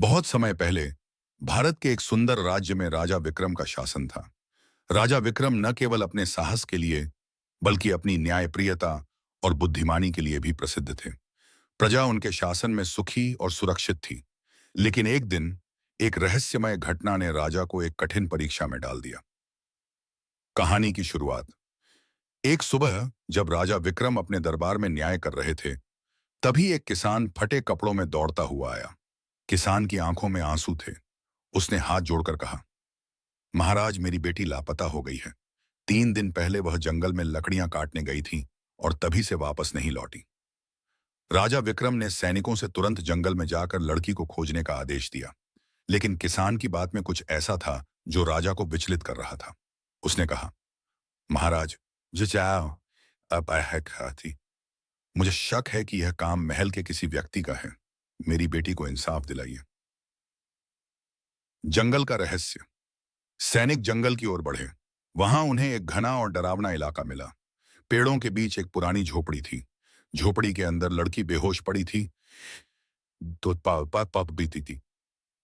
बहुत समय पहले भारत के एक सुंदर राज्य में राजा विक्रम का शासन था। राजा विक्रम न केवल अपने साहस के लिए बल्कि अपनी न्यायप्रियता और बुद्धिमानी के लिए भी प्रसिद्ध थे। प्रजा उनके शासन में सुखी और सुरक्षित थी। लेकिन एक दिन एक रहस्यमय घटना ने राजा को एक कठिन परीक्षा में डाल दिया। कहानी की शुरुआत। एक सुबह जब राजा विक्रम अपने दरबार में न्याय कर रहे थे, तभी एक किसान फटे कपड़ों में दौड़ता हुआ आया। किसान की आंखों में आंसू थे। उसने हाथ जोड़कर कहा, महाराज, मेरी बेटी लापता हो गई है। 3 दिन पहले वह जंगल में लकड़ियां काटने गई थी और तभी से वापस नहीं लौटी। राजा विक्रम ने सैनिकों से तुरंत जंगल में जाकर लड़की को खोजने का आदेश दिया। लेकिन किसान की बात में कुछ ऐसा था जो राजा को विचलित कर रहा था। उसने कहा, महाराज, जो चाहो अब थी। मुझे शक है कि यह काम महल के किसी व्यक्ति का है। मेरी बेटी को इंसाफ दिलाइए। जंगल का रहस्य। सैनिक जंगल की ओर बढ़े। वहां उन्हें एक घना और डरावना इलाका मिला। पेड़ों के बीच एक पुरानी झोपड़ी थी। झोपड़ी के अंदर लड़की बेहोश पड़ी थी, तो पप बीती थी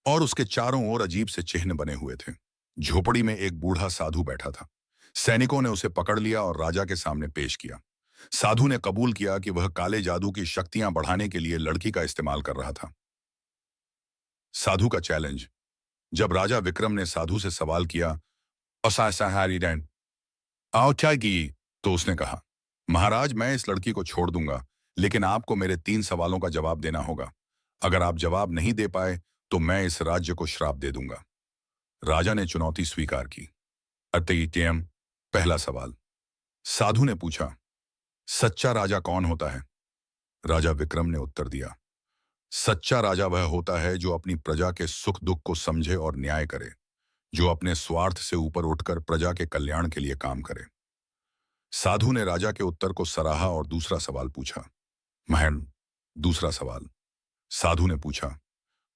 और उसके चारों ओर अजीब से चिन्ह बने हुए थे। झोपड़ी में एक बूढ़ा साधु बैठा था। सैनिकों ने उसे पकड़ लिया और राजा के सामने पेश किया। साधु ने कबूल किया कि वह काले जादू की शक्तियां बढ़ाने के लिए लड़की का इस्तेमाल कर रहा था। साधु का चैलेंज। जब राजा विक्रम ने साधु से सवाल किया, आओ क्या की, तो उसने कहा, महाराज, मैं इस लड़की को छोड़ दूंगा, लेकिन आपको मेरे 3 सवालों का जवाब देना होगा। अगर आप जवाब नहीं दे पाए तो मैं इस राज्य को श्राप दे दूंगा। राजा ने चुनौती स्वीकार की। अतएव पहला सवाल। साधु ने पूछा, सच्चा राजा कौन होता है? राजा विक्रम ने उत्तर दिया, सच्चा राजा वह होता है जो अपनी प्रजा के सुख दुख को समझे और न्याय करे, जो अपने स्वार्थ से ऊपर उठकर प्रजा के कल्याण के लिए काम करे। साधु ने राजा के उत्तर को सराहा और दूसरा सवाल पूछा। महन, दूसरा सवाल। साधु ने पूछा,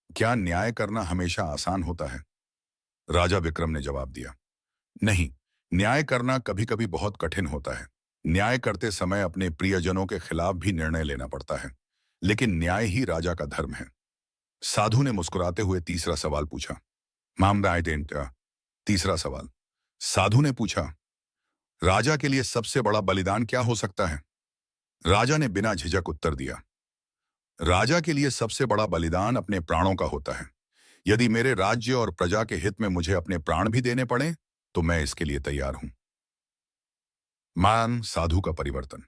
क्या न्याय करना हमेशा आसान होता है? राजा विक्रम ने जवाब दिया, नहीं, न्याय करना कभी कभी बहुत कठिन होता है। न्याय करते समय अपने प्रियजनों के खिलाफ भी निर्णय लेना पड़ता है, लेकिन न्याय ही राजा का धर्म है। साधु ने मुस्कुराते हुए तीसरा सवाल पूछा। तीसरा सवाल। साधु ने पूछा, राजा के लिए सबसे बड़ा बलिदान क्या हो सकता है? राजा ने बिना झिझक उत्तर दिया, राजा के लिए सबसे बड़ा बलिदान अपने प्राणों का होता है। यदि मेरे राज्य और प्रजा के हित में मुझे अपने प्राण भी देने पड़े तो मैं इसके लिए तैयार हूं। मान साधु का परिवर्तन।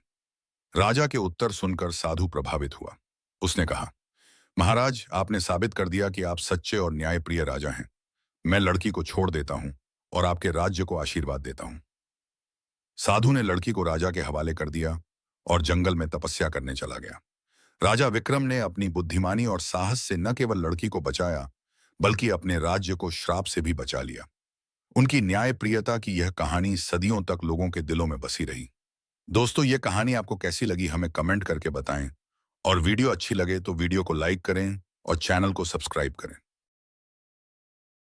राजा के उत्तर सुनकर साधु प्रभावित हुआ। उसने कहा, महाराज, आपने साबित कर दिया कि आप सच्चे और न्यायप्रिय राजा हैं। मैं लड़की को छोड़ देता हूं और आपके राज्य को आशीर्वाद देता हूं। साधु ने लड़की को राजा के हवाले कर दिया और जंगल में तपस्या करने चला गया। राजा विक्रम ने अपनी बुद्धिमानी और साहस से न केवल लड़की को बचाया, बल्कि अपने राज्य को श्राप से भी बचा लिया। उनकी न्यायप्रियता की यह कहानी सदियों तक लोगों के दिलों में बसी रही। दोस्तों, ये कहानी आपको कैसी लगी हमें कमेंट करके बताएं और वीडियो अच्छी लगे तो वीडियो को लाइक करें और चैनल को सब्सक्राइब करें।